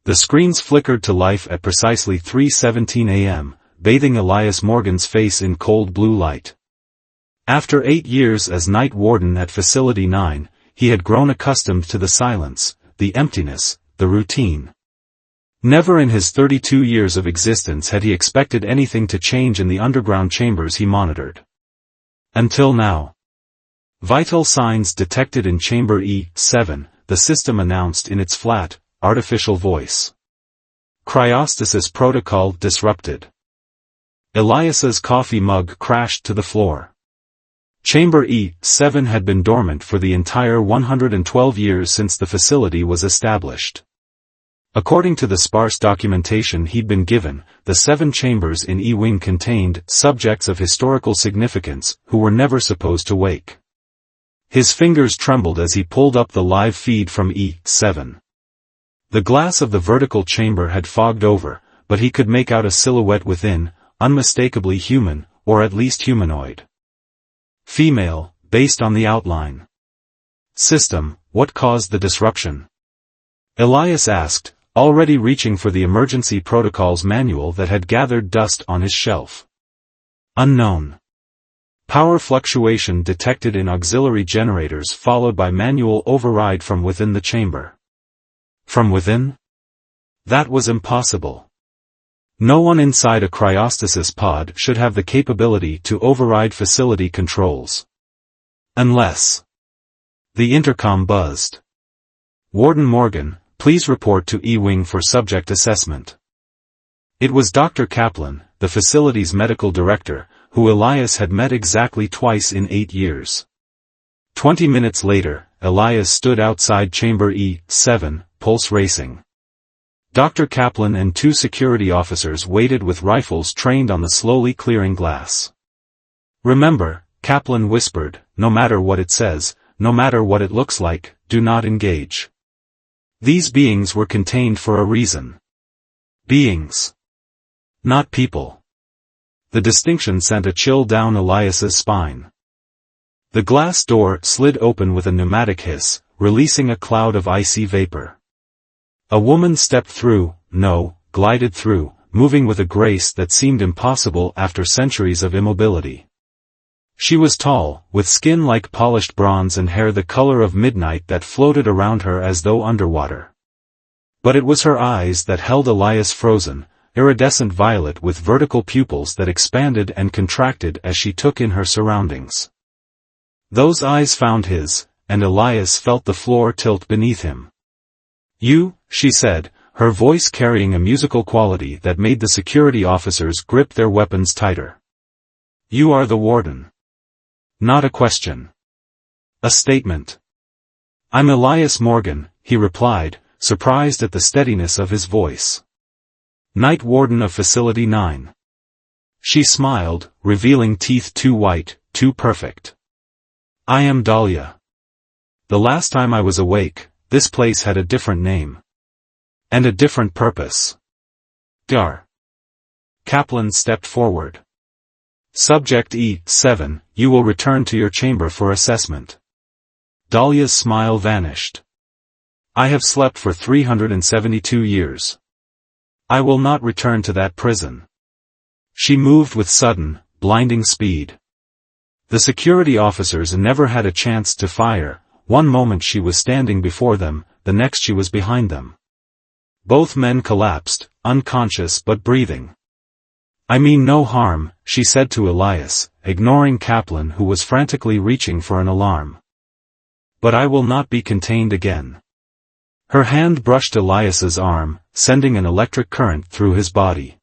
The screens flickered to life at precisely 3:17 a.m., bathing Elias Morgan's face in cold blue light. After 8 years as night warden at Facility 9, he had grown accustomed to the silence, the emptiness, the routine. Never in his 32 years of existence had he expected anything to change in the underground chambers he monitored. Until now. Vital signs detected in Chamber E7, the system announced in its flat, artificial voice. Cryostasis protocol disrupted. Elias's coffee mug crashed to the floor. Chamber E7 had been dormant for the entire 112 years since the facility was established. According to the sparse documentation he'd been given, the 7 chambers in E-Wing contained subjects of historical significance who were never supposed to wake. His fingers trembled as he pulled up the live feed from E7. The glass of the vertical chamber had fogged over, but he could make out a silhouette within, unmistakably human, or at least humanoid. Female, based on the outline. System, what caused the disruption? Elias asked, already reaching for the emergency protocols manual that had gathered dust on his shelf. Unknown. Power fluctuation detected in auxiliary generators followed by manual override from within the chamber. From within? That was impossible. No one inside a cryostasis pod should have the capability to override facility controls. Unless. The intercom buzzed. Warden Morgan, please report to E-Wing for subject assessment. It was Dr. Kaplan, the facility's medical director, who Elias had met exactly twice in 8 years. 20 minutes later, Elias stood outside Chamber E7, pulse racing. Dr. Kaplan and 2 security officers waited with rifles trained on the slowly clearing glass. Remember, Kaplan whispered, no matter what it says, no matter what it looks like, do not engage. These beings were contained for a reason. Beings. Not people. The distinction sent a chill down Elias's spine. The glass door slid open with a pneumatic hiss, releasing a cloud of icy vapor. A woman stepped through, glided through, moving with a grace that seemed impossible after centuries of immobility. She was tall, with skin like polished bronze and hair the color of midnight that floated around her as though underwater. But it was her eyes that held Elias frozen, iridescent violet with vertical pupils that expanded and contracted as she took in her surroundings. Those eyes found his, and Elias felt the floor tilt beneath him. You, she said, her voice carrying a musical quality that made the security officers grip their weapons tighter. You are the warden. Not a question. A statement. I'm Elias Morgan, he replied, surprised at the steadiness of his voice. Night Warden of Facility 9. She smiled, revealing teeth too white, too perfect. I am Dahlia. The last time I was awake, this place had a different name. And a different purpose. Dar. Kaplan stepped forward. Subject E7, you will return to your chamber for assessment. Dahlia's smile vanished. I have slept for 372 years. I will not return to that prison. She moved with sudden, blinding speed. The security officers never had a chance to fire. One moment she was standing before them, the next she was behind them. Both men collapsed, unconscious but breathing. I mean no harm, she said to Elias, ignoring Kaplan who was frantically reaching for an alarm. But I will not be contained again. Her hand brushed Elias's arm, sending an electric current through his body.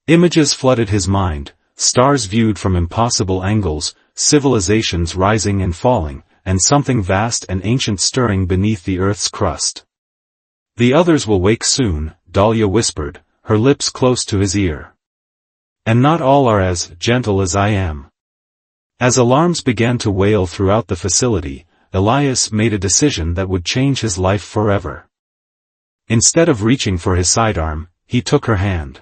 Images flooded his mind, stars viewed from impossible angles, civilizations rising and falling, and something vast and ancient stirring beneath the earth's crust. The others will wake soon, Dahlia whispered, her lips close to his ear. And not all are as gentle as I am. As alarms began to wail throughout the facility, Elias made a decision that would change his life forever. Instead of reaching for his sidearm, he took her hand.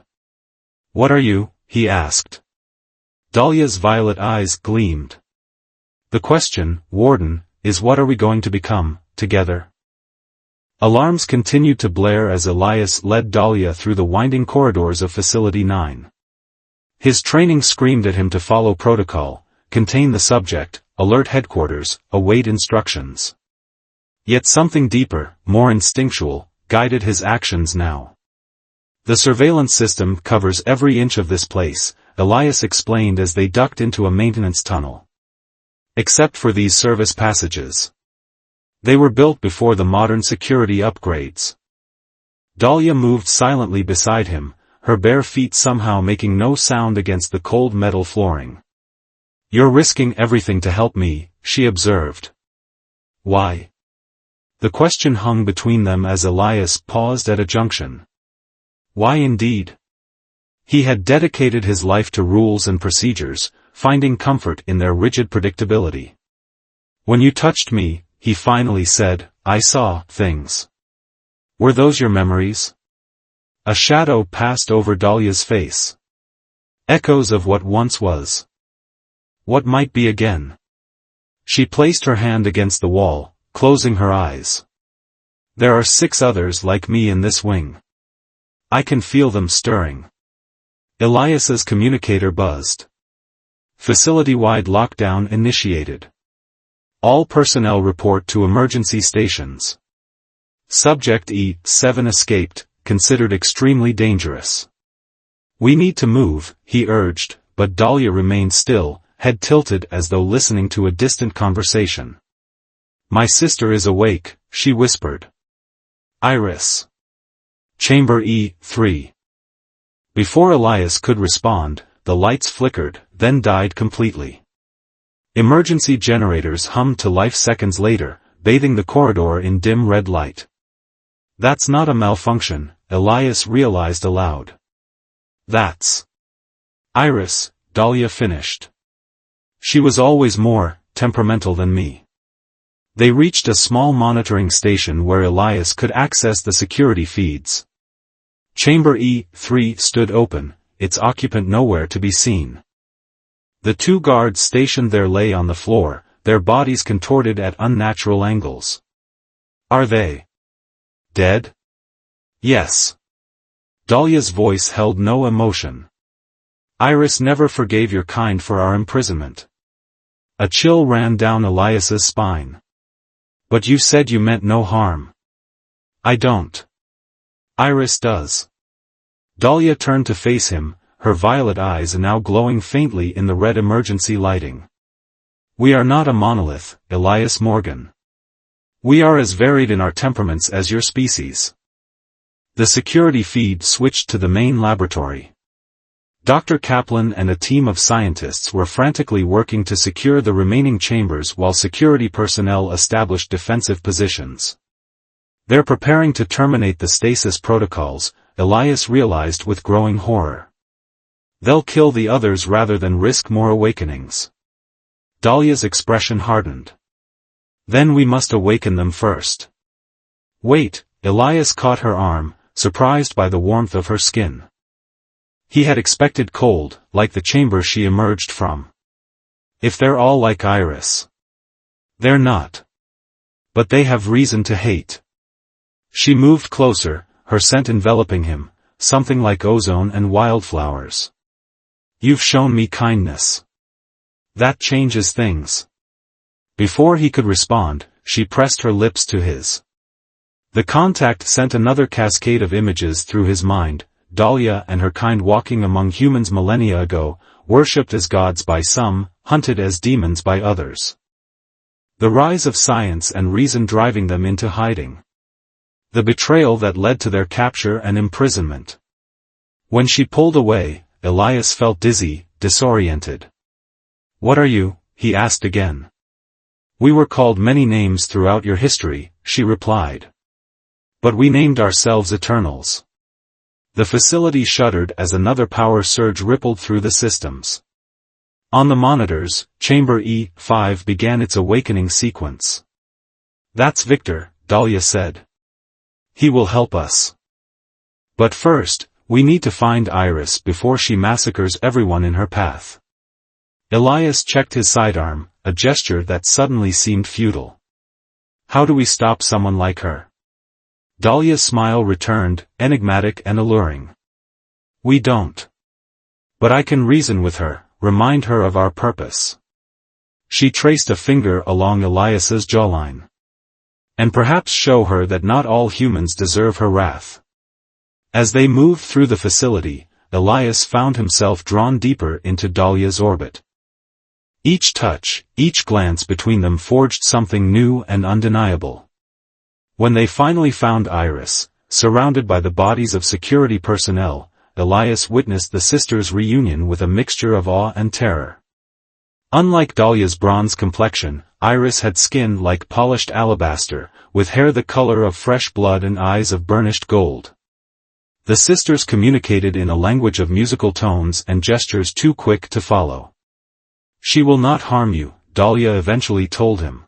What are you? He asked. Dahlia's violet eyes gleamed. The question, Warden, is what are we going to become, together? Alarms continued to blare as Elias led Dahlia through the winding corridors of Facility 9. His training screamed at him to follow protocol, contain the subject, alert headquarters, await instructions. Yet something deeper, more instinctual, guided his actions now. The surveillance system covers every inch of this place, Elias explained as they ducked into a maintenance tunnel. Except for these service passages. They were built before the modern security upgrades. Dahlia moved silently beside him, her bare feet somehow making no sound against the cold metal flooring. "You're risking everything to help me," she observed. "Why?" The question hung between them as Elias paused at a junction. Why indeed? He had dedicated his life to rules and procedures, finding comfort in their rigid predictability. "When you touched me," he finally said, "I saw things." "Were those your memories?" A shadow passed over Dahlia's face. Echoes of what once was. What might be again? She placed her hand against the wall, closing her eyes. "There are 6 others like me in this wing. I can feel them stirring." Elias's communicator buzzed. Facility-wide lockdown initiated. All personnel report to emergency stations. Subject E7 escaped, considered extremely dangerous. "We need to move," he urged, but Dahlia remained still, head tilted as though listening to a distant conversation. "My sister is awake," she whispered. "Iris. Chamber E3. Before Elias could respond, the lights flickered, then died completely. Emergency generators hummed to life seconds later, bathing the corridor in dim red light. "That's not a malfunction," Elias realized aloud. "That's Iris," Dahlia finished. "She was always more temperamental than me." They reached a small monitoring station where Elias could access the security feeds. Chamber E3 stood open, its occupant nowhere to be seen. The 2 guards stationed there lay on the floor, their bodies contorted at unnatural angles. "Are they dead?" "Yes." Dahlia's voice held no emotion. "Iris never forgave your kind for our imprisonment." A chill ran down Elias's spine. "But you said you meant no harm." "I don't. Iris does." Dahlia turned to face him, her violet eyes now glowing faintly in the red emergency lighting. "We are not a monolith, Elias Morgan. We are as varied in our temperaments as your species." The security feed switched to the main laboratory. Dr. Kaplan and a team of scientists were frantically working to secure the remaining chambers while security personnel established defensive positions. "They're preparing to terminate the stasis protocols," Elias realized with growing horror. "They'll kill the others rather than risk more awakenings." Dahlia's expression hardened. "Then we must awaken them first." "Wait," Elias caught her arm, surprised by the warmth of her skin. He had expected cold, like the chamber she emerged from. "If they're all like Iris." "They're not. But they have reason to hate." She moved closer, her scent enveloping him, something like ozone and wildflowers. "You've shown me kindness. That changes things." Before he could respond, she pressed her lips to his. The contact sent another cascade of images through his mind, Dahlia and her kind walking among humans millennia ago, worshipped as gods by some, hunted as demons by others. The rise of science and reason driving them into hiding. The betrayal that led to their capture and imprisonment. When she pulled away, Elias felt dizzy, disoriented. "What are you?" he asked again. "We were called many names throughout your history," she replied. "But we named ourselves Eternals." The facility shuddered as another power surge rippled through the systems. On the monitors, Chamber E5 began its awakening sequence. "That's Victor," Dahlia said. "He will help us. But first, we need to find Iris before she massacres everyone in her path." Elias checked his sidearm, a gesture that suddenly seemed futile. "How do we stop someone like her?" Dahlia's smile returned, enigmatic and alluring. We don't. But I can reason with her, remind her of our purpose. She traced a finger along Elias's jawline. And perhaps show her that not all humans deserve her wrath. As they moved through the facility, Elias found himself drawn deeper into Dahlia's orbit. Each touch, each glance between them forged something new and undeniable. When they finally found Iris, surrounded by the bodies of security personnel, Elias witnessed the sisters' reunion with a mixture of awe and terror. Unlike Dahlia's bronze complexion, Iris had skin like polished alabaster, with hair the color of fresh blood and eyes of burnished gold. The sisters communicated in a language of musical tones and gestures too quick to follow. She will not harm you, Dahlia eventually told him.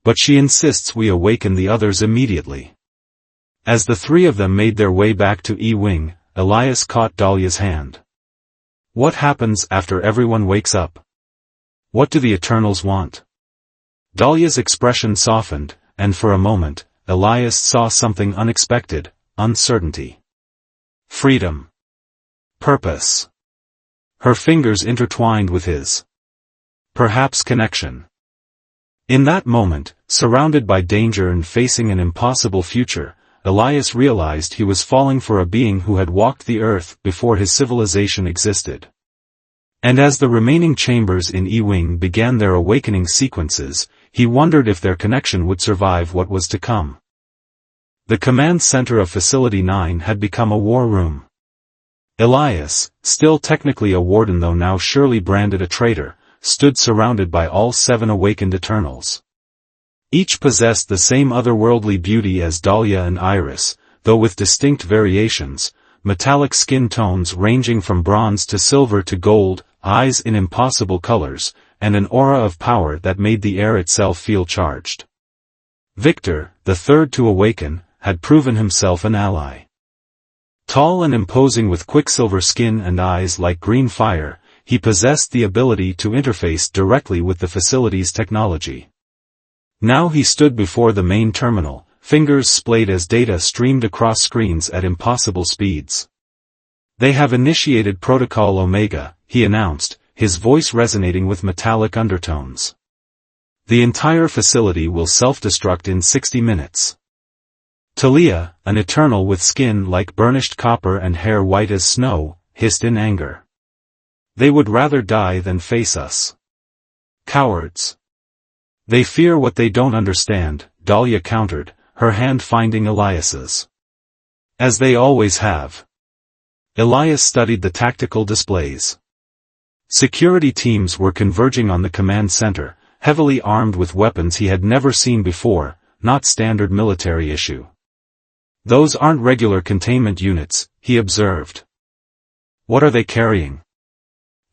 But she insists we awaken the others immediately. As the three of them made their way back to E-Wing, Elias caught Dahlia's hand. What happens after everyone wakes up? What do the Eternals want? Dahlia's expression softened, and for a moment, Elias saw something unexpected: uncertainty. Freedom. Purpose. Her fingers intertwined with his. Perhaps connection. In that moment, surrounded by danger and facing an impossible future, Elias realized he was falling for a being who had walked the earth before his civilization existed. And as the remaining chambers in E-Wing began their awakening sequences, he wondered if their connection would survive what was to come. The command center of Facility 9 had become a war room. Elias, still technically a warden though now surely branded a traitor, stood surrounded by all 7 awakened Eternals. Each possessed the same otherworldly beauty as Dahlia and Iris, though with distinct variations: metallic skin tones ranging from bronze to silver to gold, eyes in impossible colors, and an aura of power that made the air itself feel charged. Victor, the third to awaken, had proven himself an ally. Tall and imposing with quicksilver skin and eyes like green fire, he possessed the ability to interface directly with the facility's technology. Now he stood before the main terminal, fingers splayed as data streamed across screens at impossible speeds. They have initiated Protocol Omega, he announced, his voice resonating with metallic undertones. The entire facility will self-destruct in 60 minutes. Talia, an Eternal with skin like burnished copper and hair white as snow, hissed in anger. They would rather die than face us. Cowards. They fear what they don't understand, Dahlia countered, her hand finding Elias's. As they always have. Elias studied the tactical displays. Security teams were converging on the command center, heavily armed with weapons he had never seen before, not standard military issue. Those aren't regular containment units, he observed. What are they carrying?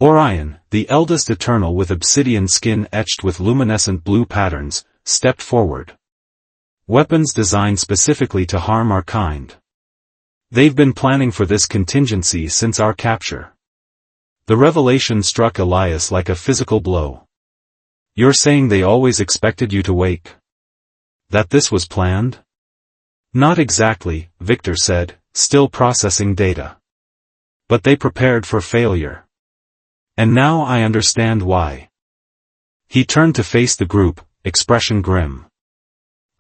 Orion, the eldest Eternal with obsidian skin etched with luminescent blue patterns, stepped forward. Weapons designed specifically to harm our kind. They've been planning for this contingency since our capture. The revelation struck Elias like a physical blow. You're saying they always expected you to wake? That this was planned? Not exactly, Victor said, still processing data. But they prepared for failure. And now I understand why. He turned to face the group, expression grim.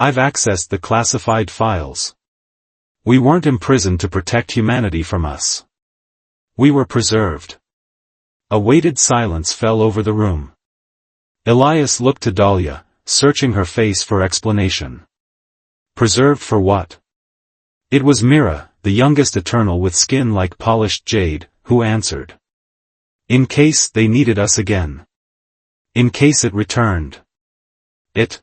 I've accessed the classified files. We weren't imprisoned to protect humanity from us. We were preserved. A weighted silence fell over the room. Elias looked to Dahlia, searching her face for explanation. Preserved for what? It was Mira, the youngest Eternal with skin like polished jade, who answered. In case they needed us again. In case it returned. It?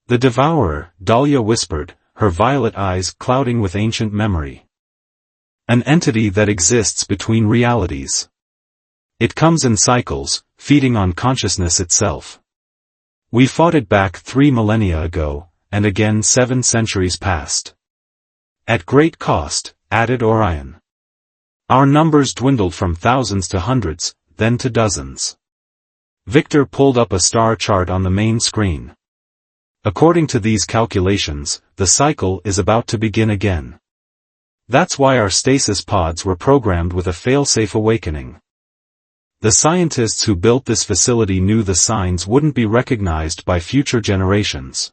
The Devourer, Dahlia whispered, her violet eyes clouding with ancient memory. An entity that exists between realities. It comes in cycles, feeding on consciousness itself. We fought it back 3 millennia ago, and again 7 centuries past. At great cost, added Orion. Our numbers dwindled from thousands to hundreds, then to dozens. Victor pulled up a star chart on the main screen. According to these calculations, the cycle is about to begin again. That's why our stasis pods were programmed with a fail-safe awakening. The scientists who built this facility knew the signs wouldn't be recognized by future generations.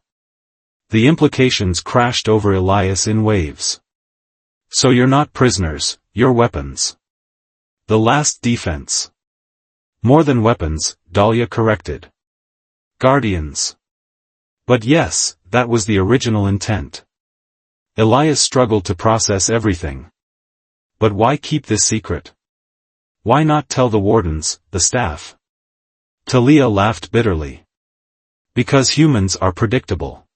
The implications crashed over Elias in waves. So you're not prisoners, you're weapons. The last defense. More than weapons, Dahlia corrected. Guardians. But yes, that was the original intent. Elias struggled to process everything. But why keep this secret? Why not tell the wardens, the staff? Talia laughed bitterly. Because humans are predictable.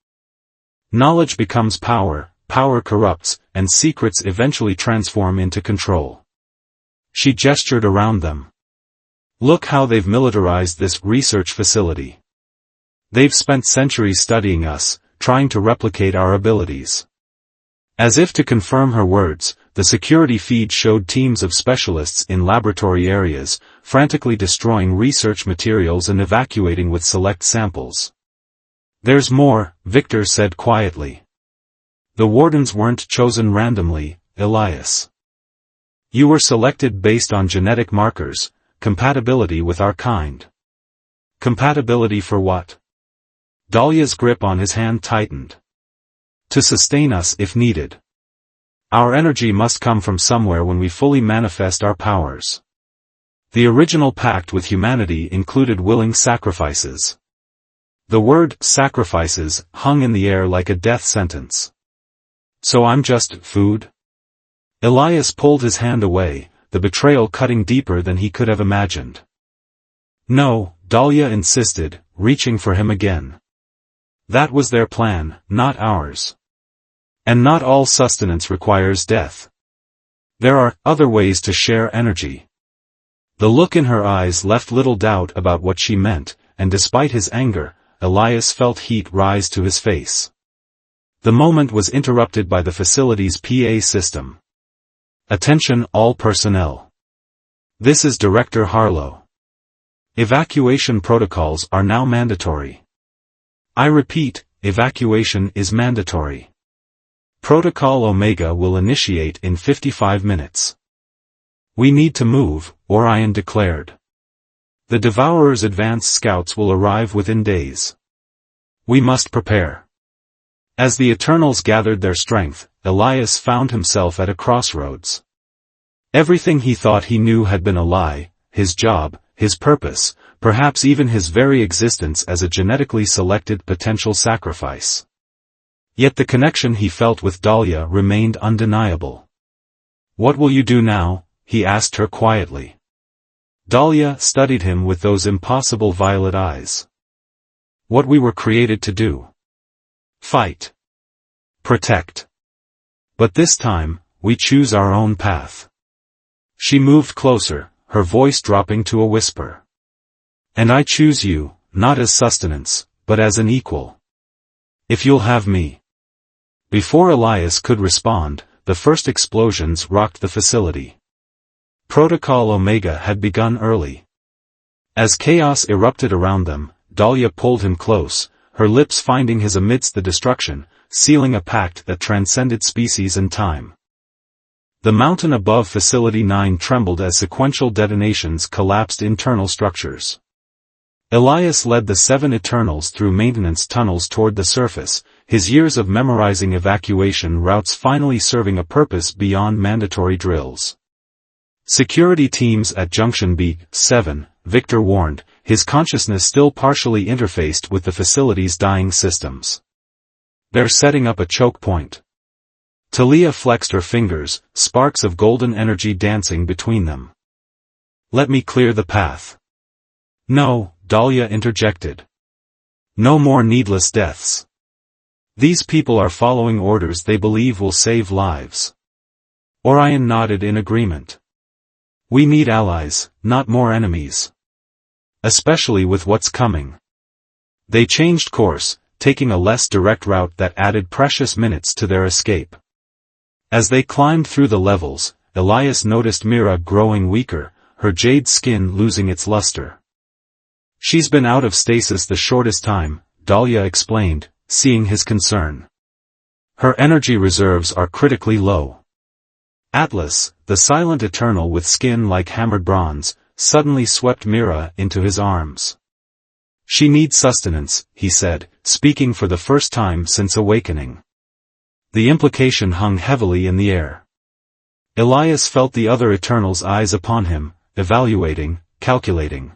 Knowledge becomes power, power corrupts, and secrets eventually transform into control. She gestured around them. Look how they've militarized this research facility. They've spent centuries studying us, trying to replicate our abilities. As if to confirm her words, the security feed showed teams of specialists in laboratory areas, frantically destroying research materials and evacuating with select samples. There's more, Victor said quietly. The wardens weren't chosen randomly, Elias. You were selected based on genetic markers, compatibility with our kind. Compatibility for what? Dahlia's grip on his hand tightened. To sustain us if needed. Our energy must come from somewhere when we fully manifest our powers. The original pact with humanity included willing sacrifices. The word sacrifices hung in the air like a death sentence. So I'm just food? Elias pulled his hand away, the betrayal cutting deeper than he could have imagined. No, Dahlia insisted, reaching for him again. That was their plan, not ours. And not all sustenance requires death. There are other ways to share energy. The look in her eyes left little doubt about what she meant, and despite his anger, Elias felt heat rise to his face. The moment was interrupted by the facility's PA system. Attention all personnel. This is Director Harlow. Evacuation protocols are now mandatory. I repeat, evacuation is mandatory. Protocol Omega will initiate in 55 minutes. We need to move, Orion declared. The Devourer's advance scouts will arrive within days. We must prepare. As the Eternals gathered their strength, Elias found himself at a crossroads. Everything he thought he knew had been a lie, his job, his purpose, perhaps even his very existence as a genetically selected potential sacrifice. Yet the connection he felt with Dahlia remained undeniable. What will you do now? He asked her quietly. Dahlia studied him with those impossible violet eyes. What we were created to do. Fight. Protect. But this time, we choose our own path. She moved closer, her voice dropping to a whisper. And I choose you, not as sustenance, but as an equal. If you'll have me. Before Elias could respond, the first explosions rocked the facility. Protocol Omega had begun early. As chaos erupted around them, Dahlia pulled him close, her lips finding his amidst the destruction, sealing a pact that transcended species and time. The mountain above Facility 9 trembled as sequential detonations collapsed internal structures. Elias led the 7 Eternals through maintenance tunnels toward the surface, his years of memorizing evacuation routes finally serving a purpose beyond mandatory drills. Security teams at Junction B7, Victor warned, his consciousness still partially interfaced with the facility's dying systems. They're setting up a choke point. Talia flexed her fingers, sparks of golden energy dancing between them. Let me clear the path. No, Dahlia interjected. No more needless deaths. These people are following orders they believe will save lives. Orion nodded in agreement. We need allies, not more enemies. Especially with what's coming. They changed course, taking a less direct route that added precious minutes to their escape. As they climbed through the levels, Elias noticed Mira growing weaker, her jade skin losing its luster. She's been out of stasis the shortest time, Dahlia explained, seeing his concern. Her energy reserves are critically low. Atlas, the silent eternal with skin like hammered bronze, suddenly swept Mira into his arms. She needs sustenance, he said, speaking for the first time since awakening. The implication hung heavily in the air. Elias felt the other Eternal's eyes upon him, evaluating, calculating.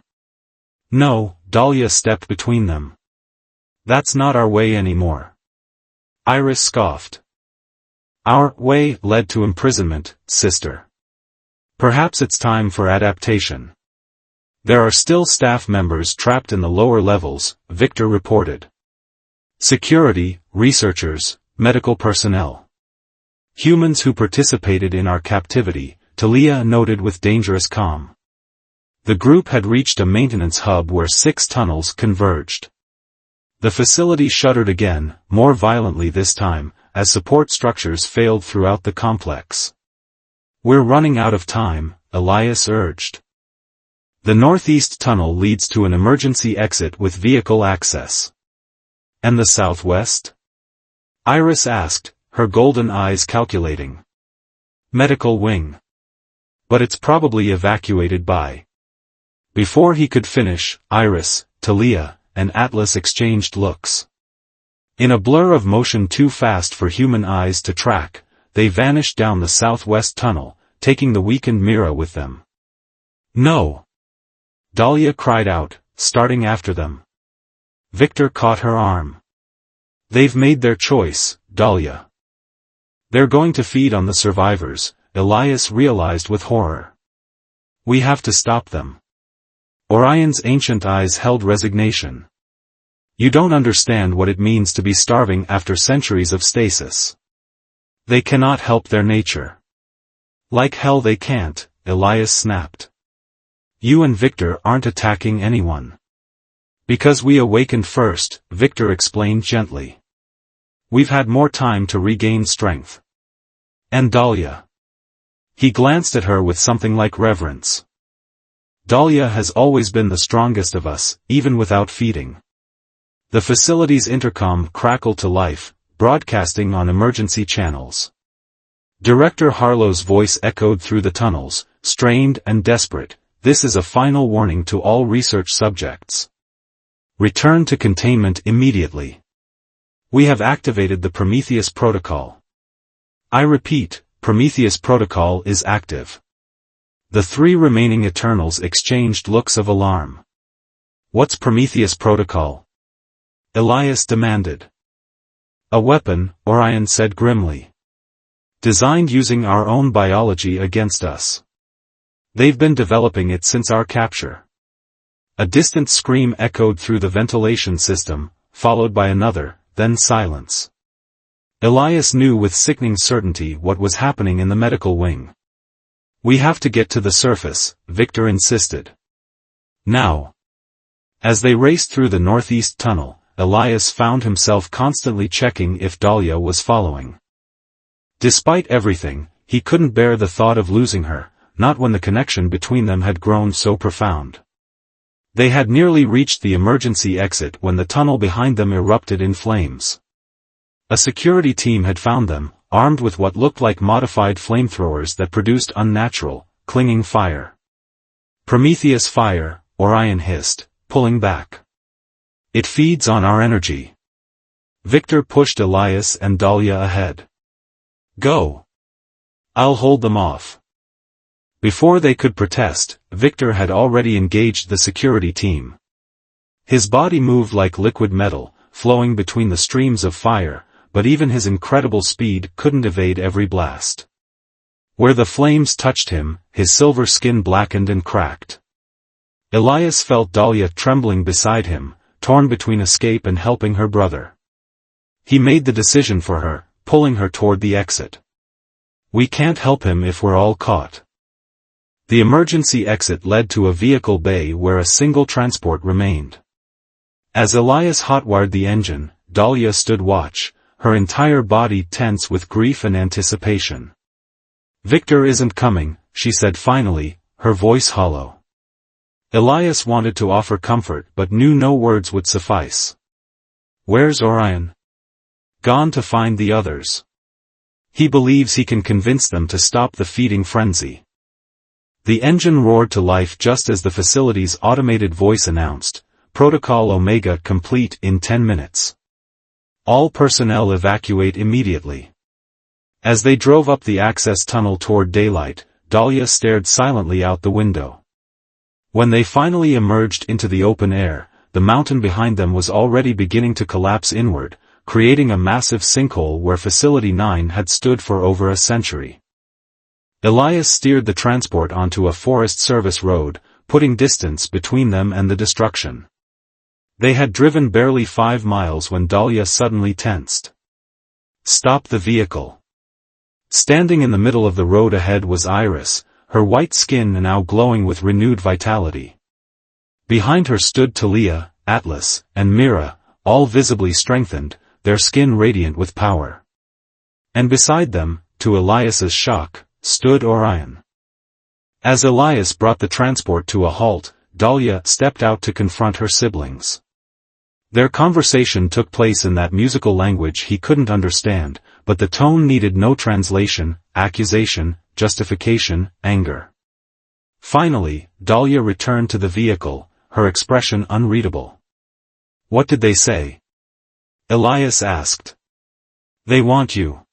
No, Dahlia stepped between them. That's not our way anymore. Iris scoffed. Our way led to imprisonment, sister. Perhaps it's time for adaptation. There are still staff members trapped in the lower levels, Victor reported. Security, researchers, medical personnel. Humans who participated in our captivity, Talia noted with dangerous calm. The group had reached a maintenance hub where 6 tunnels converged. The facility shuddered again, more violently this time, as support structures failed throughout the complex. We're running out of time, Elias urged. The northeast tunnel leads to an emergency exit with vehicle access. And the southwest? Iris asked, her golden eyes calculating. Medical wing. But it's probably evacuated by. Before he could finish, Iris, Talia, and Atlas exchanged looks. In a blur of motion too fast for human eyes to track, they vanished down the southwest tunnel, taking the weakened Mira with them. No! Dahlia cried out, starting after them. Victor caught her arm. They've made their choice, Dahlia. They're going to feed on the survivors, Elias realized with horror. We have to stop them. Orion's ancient eyes held resignation. You don't understand what it means to be starving after centuries of stasis. They cannot help their nature. Like hell they can't, Elias snapped. You and Victor aren't attacking anyone. Because we awakened first, Victor explained gently. We've had more time to regain strength. And Dahlia. He glanced at her with something like reverence. Dahlia has always been the strongest of us, even without feeding. The facility's intercom crackled to life, broadcasting on emergency channels. Director Harlow's voice echoed through the tunnels, strained and desperate. This is a final warning to all research subjects. Return to containment immediately. We have activated the Prometheus Protocol. I repeat, Prometheus Protocol is active. The 3 remaining Eternals exchanged looks of alarm. What's Prometheus Protocol? Elias demanded. A weapon, Orion said grimly. Designed using our own biology against us. They've been developing it since our capture. A distant scream echoed through the ventilation system, followed by another, then silence. Elias knew with sickening certainty what was happening in the medical wing. We have to get to the surface, Victor insisted. Now. As they raced through the northeast tunnel, Elias found himself constantly checking if Dahlia was following. Despite everything, he couldn't bear the thought of losing her. Not when the connection between them had grown so profound. They had nearly reached the emergency exit when the tunnel behind them erupted in flames. A security team had found them, armed with what looked like modified flamethrowers that produced unnatural, clinging fire. Prometheus fire, Orion hissed, pulling back. It feeds on our energy. Victor pushed Elias and Dahlia ahead. Go. I'll hold them off. Before they could protest, Victor had already engaged the security team. His body moved like liquid metal, flowing between the streams of fire, but even his incredible speed couldn't evade every blast. Where the flames touched him, his silver skin blackened and cracked. Elias felt Dahlia trembling beside him, torn between escape and helping her brother. He made the decision for her, pulling her toward the exit. We can't help him if we're all caught. The emergency exit led to a vehicle bay where a single transport remained. As Elias hotwired the engine, Dahlia stood watch, her entire body tense with grief and anticipation. Victor isn't coming, she said finally, her voice hollow. Elias wanted to offer comfort but knew no words would suffice. Where's Orion? Gone to find the others. He believes he can convince them to stop the feeding frenzy. The engine roared to life just as the facility's automated voice announced, Protocol Omega complete in 10 minutes. All personnel evacuate immediately. As they drove up the access tunnel toward daylight, Dahlia stared silently out the window. When they finally emerged into the open air, the mountain behind them was already beginning to collapse inward, creating a massive sinkhole where Facility 9 had stood for over a century. Elias steered the transport onto a Forest Service road, putting distance between them and the destruction. They had driven barely 5 miles when Dahlia suddenly tensed. Stop the vehicle. Standing in the middle of the road ahead was Iris, her white skin now glowing with renewed vitality. Behind her stood Talia, Atlas, and Mira, all visibly strengthened, their skin radiant with power. And beside them, to Elias's shock, stood Orion. As Elias brought the transport to a halt, Dahlia stepped out to confront her siblings. Their conversation took place in that musical language he couldn't understand, but the tone needed no translation, accusation, justification, anger. Finally, Dahlia returned to the vehicle, her expression unreadable. What did they say? Elias asked. They want you.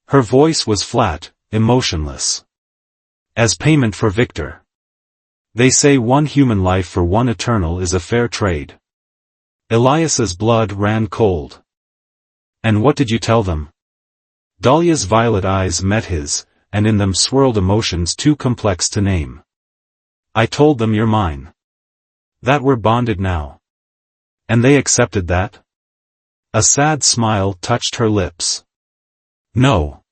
Her voice was flat, emotionless. As payment for Victor. They say one human life for one eternal is a fair trade. Elias's blood ran cold. And what did you tell them? Dahlia's violet eyes met his, and in them swirled emotions too complex to name. I told them you're mine. That we're bonded now. And they accepted that? A sad smile touched her lips. No.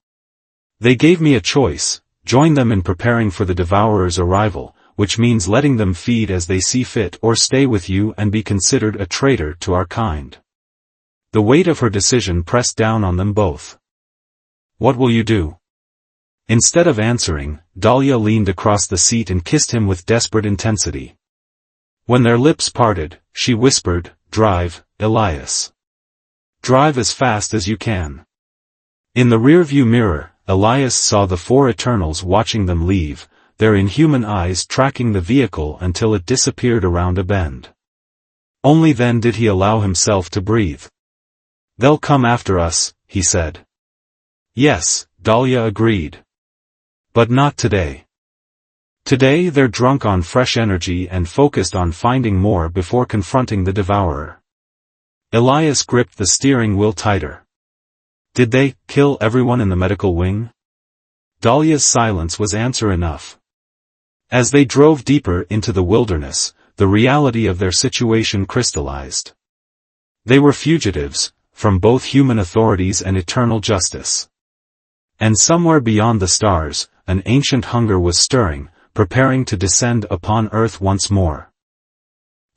They gave me a choice, join them in preparing for the Devourer's arrival, which means letting them feed as they see fit or stay with you and be considered a traitor to our kind. The weight of her decision pressed down on them both. What will you do? Instead of answering, Dahlia leaned across the seat and kissed him with desperate intensity. When their lips parted, she whispered, Drive, Elias. Drive as fast as you can. In the rearview mirror, Elias saw the 4 Eternals watching them leave, their inhuman eyes tracking the vehicle until it disappeared around a bend. Only then did he allow himself to breathe. They'll come after us, he said. Yes, Dahlia agreed. But not today. Today they're drunk on fresh energy and focused on finding more before confronting the Devourer. Elias gripped the steering wheel tighter. Did they kill everyone in the medical wing? Dahlia's silence was answer enough. As they drove deeper into the wilderness, the reality of their situation crystallized. They were fugitives, from both human authorities and eternal justice. And somewhere beyond the stars, an ancient hunger was stirring, preparing to descend upon Earth once more.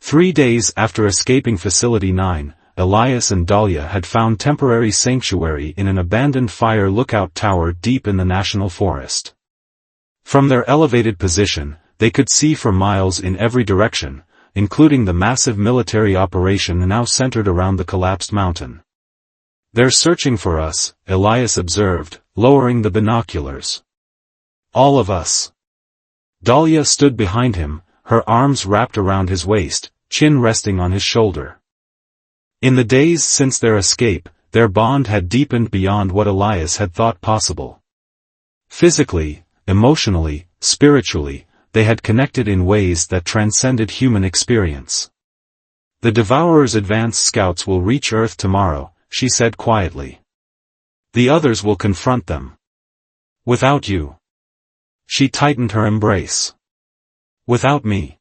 3 days after escaping Facility 9, Elias and Dahlia had found temporary sanctuary in an abandoned fire lookout tower deep in the national forest. From their elevated position, they could see for miles in every direction, including the massive military operation now centered around the collapsed mountain. They're searching for us, Elias observed, lowering the binoculars. All of us. Dahlia stood behind him, her arms wrapped around his waist, chin resting on his shoulder. In the days since their escape, their bond had deepened beyond what Elias had thought possible. Physically, emotionally, spiritually, they had connected in ways that transcended human experience. The Devourer's advance scouts will reach Earth tomorrow, she said quietly. The others will confront them. Without you. She tightened her embrace. Without me.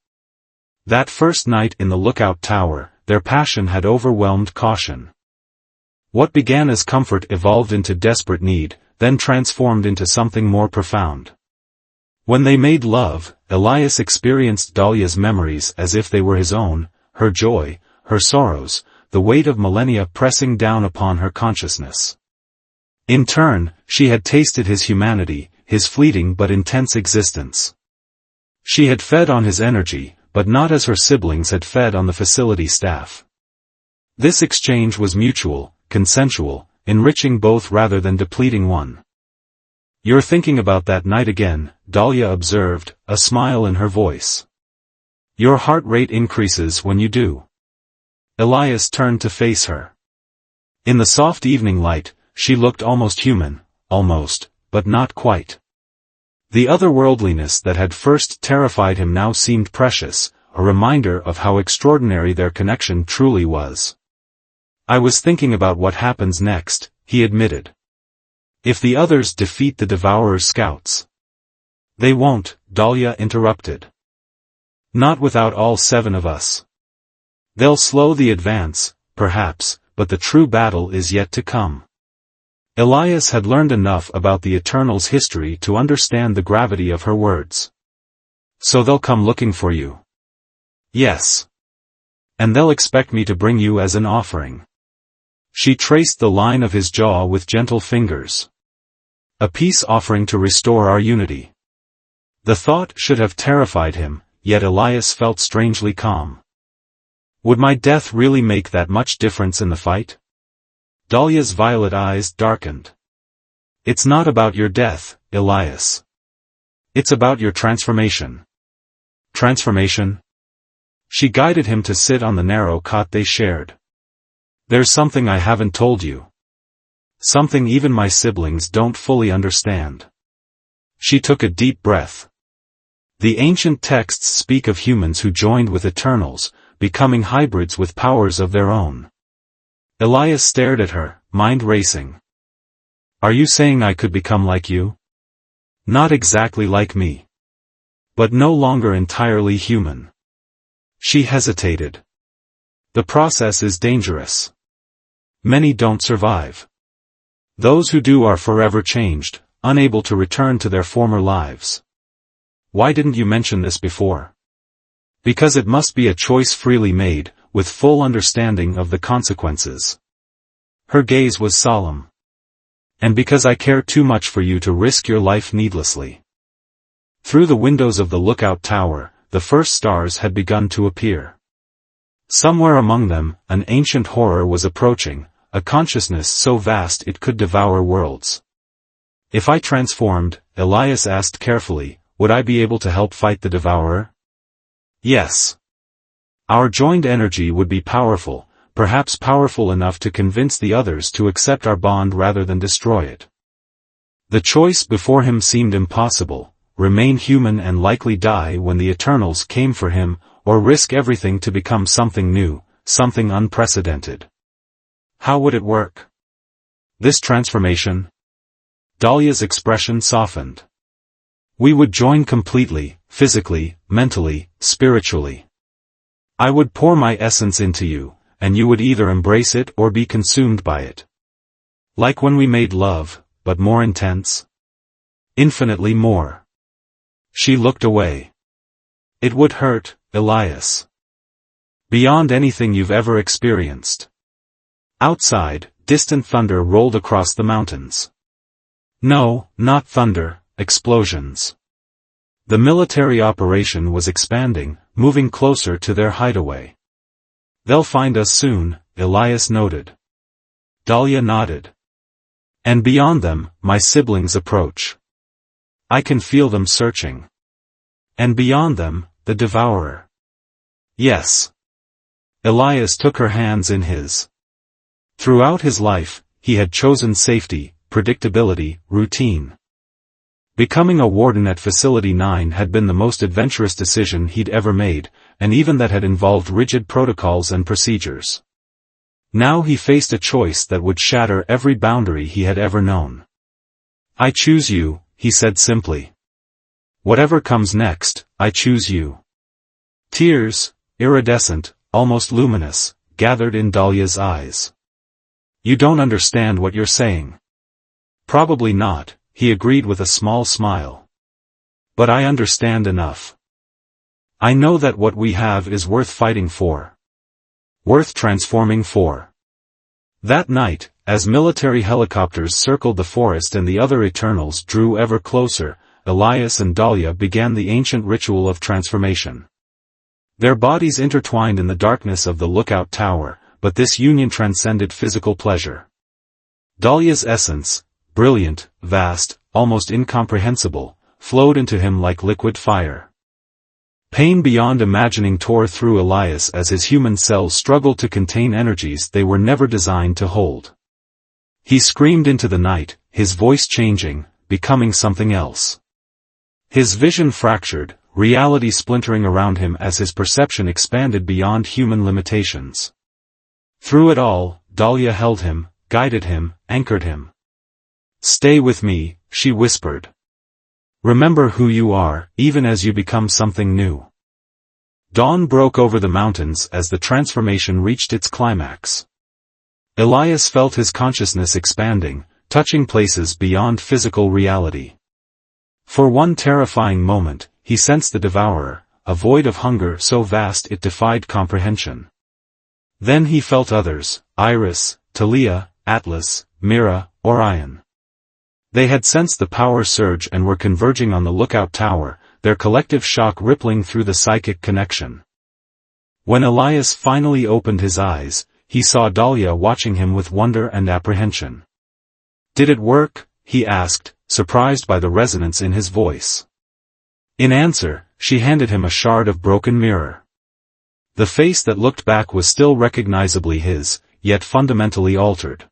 That first night in the lookout tower, their passion had overwhelmed caution. What began as comfort evolved into desperate need, then transformed into something more profound. When they made love, Elias experienced Dahlia's memories as if they were his own, her joy, her sorrows, the weight of millennia pressing down upon her consciousness. In turn, she had tasted his humanity, his fleeting but intense existence. She had fed on his energy, but not as her siblings had fed on the facility staff. This exchange was mutual, consensual, enriching both rather than depleting one. "You're thinking about that night again," Dahlia observed, a smile in her voice. "Your heart rate increases when you do." Elias turned to face her. In the soft evening light, she looked almost human, almost, but not quite. The otherworldliness that had first terrified him now seemed precious, a reminder of how extraordinary their connection truly was. "I was thinking about what happens next," he admitted. "If the others defeat the Devourer's scouts." "They won't," Dahlia interrupted. "Not without all 7 of us. They'll slow the advance, perhaps, but the true battle is yet to come." Elias had learned enough about the Eternal's history to understand the gravity of her words. "So they'll come looking for you?" "Yes. And they'll expect me to bring you as an offering." She traced the line of his jaw with gentle fingers. "A peace offering to restore our unity." The thought should have terrified him, yet Elias felt strangely calm. "Would my death really make that much difference in the fight?" Dahlia's violet eyes darkened. "It's not about your death, Elias. It's about your transformation." "Transformation?" She guided him to sit on the narrow cot they shared. "There's something I haven't told you. Something even my siblings don't fully understand." She took a deep breath. "The ancient texts speak of humans who joined with Eternals, becoming hybrids with powers of their own." Elias stared at her, mind racing. "Are you saying I could become like you?" "Not exactly like me. But no longer entirely human." She hesitated. "The process is dangerous. Many don't survive. Those who do are forever changed, unable to return to their former lives." "Why didn't you mention this before?" "Because it must be a choice freely made, with full understanding of the consequences." Her gaze was solemn. "And because I care too much for you to risk your life needlessly." Through the windows of the lookout tower, the first stars had begun to appear. Somewhere among them, an ancient horror was approaching, a consciousness so vast it could devour worlds. "If I transformed," Elias asked carefully, "would I be able to help fight the Devourer?" "Yes. Our joined energy would be powerful, perhaps powerful enough to convince the others to accept our bond rather than destroy it." The choice before him seemed impossible: remain human and likely die when the Eternals came for him, or risk everything to become something new, something unprecedented. How would it work? This transformation? Dahlia's expression softened. "We would join completely, physically, mentally, spiritually. I would pour my essence into you, and you would either embrace it or be consumed by it. Like when we made love, but more intense. Infinitely more." She looked away. "It would hurt, Elias. Beyond anything you've ever experienced." Outside, distant thunder rolled across the mountains. No, not thunder, explosions. The military operation was expanding, moving closer to their hideaway. "They'll find us soon," Elias noted. Dahlia nodded. "And beyond them, my siblings approach. I can feel them searching. And beyond them, the Devourer." "Yes." Elias took her hands in his. Throughout his life, he had chosen safety, predictability, routine. Becoming a warden at Facility 9 had been the most adventurous decision he'd ever made, and even that had involved rigid protocols and procedures. Now he faced a choice that would shatter every boundary he had ever known. "I choose you," he said simply. "Whatever comes next, I choose you." Tears, iridescent, almost luminous, gathered in Dahlia's eyes. "You don't understand what you're saying." "Probably not," he agreed with a small smile. "But I understand enough. I know that what we have is worth fighting for. Worth transforming for." That night, as military helicopters circled the forest and the other Eternals drew ever closer, Elias and Dahlia began the ancient ritual of transformation. Their bodies intertwined in the darkness of the lookout tower, but this union transcended physical pleasure. Dahlia's essence, brilliant, vast, almost incomprehensible, flowed into him like liquid fire. Pain beyond imagining tore through Elias as his human cells struggled to contain energies they were never designed to hold. He screamed into the night, his voice changing, becoming something else. His vision fractured, reality splintering around him as his perception expanded beyond human limitations. Through it all, Dahlia held him, guided him, anchored him. "Stay with me," she whispered. "Remember who you are, even as you become something new." Dawn broke over the mountains as the transformation reached its climax. Elias felt his consciousness expanding, touching places beyond physical reality. For one terrifying moment, he sensed the devourer, a void of hunger so vast it defied comprehension. Then he felt others, Iris, Talia, Atlas, Mira, Orion. They had sensed the power surge and were converging on the lookout tower, their collective shock rippling through the psychic connection. When Elias finally opened his eyes, he saw Dahlia watching him with wonder and apprehension. "Did it work?" he asked, surprised by the resonance in his voice. In answer, she handed him a shard of broken mirror. The face that looked back was still recognizably his, yet fundamentally altered.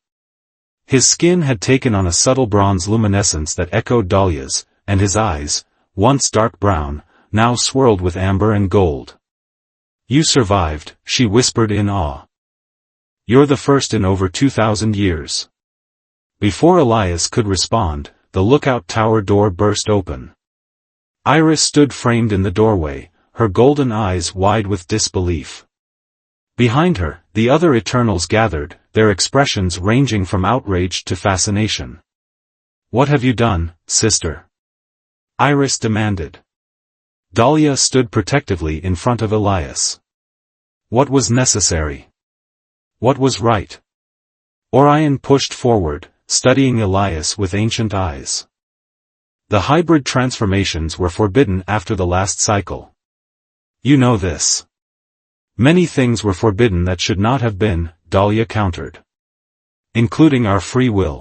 His skin had taken on a subtle bronze luminescence that echoed Dahlia's, and his eyes, once dark brown, now swirled with amber and gold. "You survived," she whispered in awe. "You're the first in over 2,000 years." Before Elias could respond, the lookout tower door burst open. Iris stood framed in the doorway, her golden eyes wide with disbelief. Behind her, the other Eternals gathered, their expressions ranging from outrage to fascination. "What have you done, sister?" Iris demanded. Dahlia stood protectively in front of Elias. "What was necessary? What was right?" Orion pushed forward, studying Elias with ancient eyes. "The hybrid transformations were forbidden after the last cycle. You know this." "Many things were forbidden that should not have been," Dahlia countered. "Including our free will."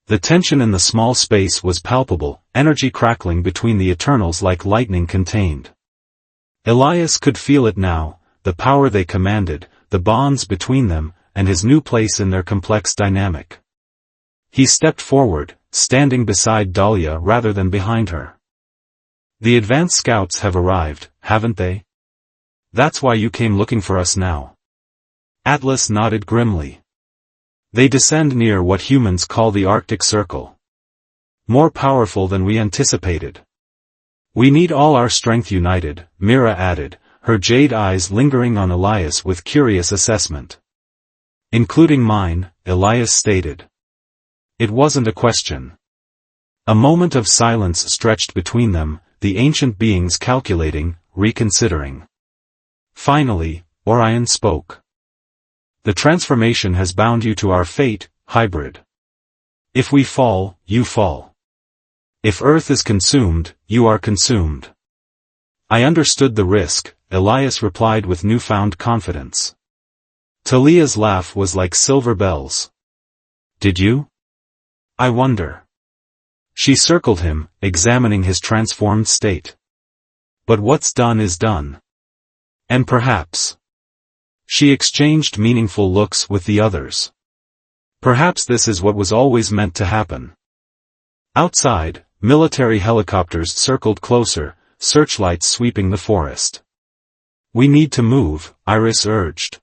The tension in the small space was palpable, energy crackling between the Eternals like lightning contained. Elias could feel it now, the power they commanded, the bonds between them, and his new place in their complex dynamic. He stepped forward, standing beside Dahlia rather than behind her. "The advanced scouts have arrived, haven't they? That's why you came looking for us now." Atlas nodded grimly. "They descend near what humans call the Arctic Circle. More powerful than we anticipated. We need all our strength united," Mira added, her jade eyes lingering on Elias with curious assessment. "Including mine," Elias stated. It wasn't a question. A moment of silence stretched between them, the ancient beings calculating, reconsidering. Finally, Orion spoke. "The transformation has bound you to our fate, hybrid. If we fall, you fall. If Earth is consumed, you are consumed." "I understood the risk," Elias replied with newfound confidence. Talia's laugh was like silver bells. "Did you? I wonder." She circled him, examining his transformed state. "But what's done is done. And perhaps." She exchanged meaningful looks with the others. "Perhaps this is what was always meant to happen." Outside, military helicopters circled closer, searchlights sweeping the forest. "We need to move," Iris urged.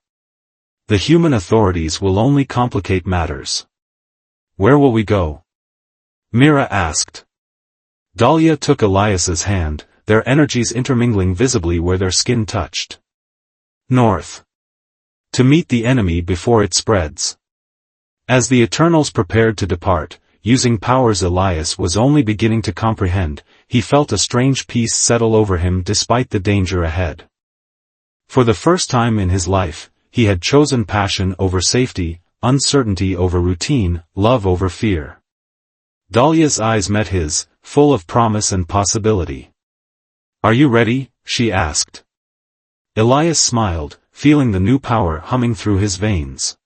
"The human authorities will only complicate matters." "Where will we go?" Mira asked. Dahlia took Elias's hand, their energies intermingling visibly where their skin touched. "North. To meet the enemy before it spreads." As the Eternals prepared to depart, using powers Elias was only beginning to comprehend, he felt a strange peace settle over him despite the danger ahead. For the first time in his life, he had chosen passion over safety, uncertainty over routine, love over fear. Dahlia's eyes met his, full of promise and possibility. "Are you ready?" she asked. Elias smiled, feeling the new power humming through his veins.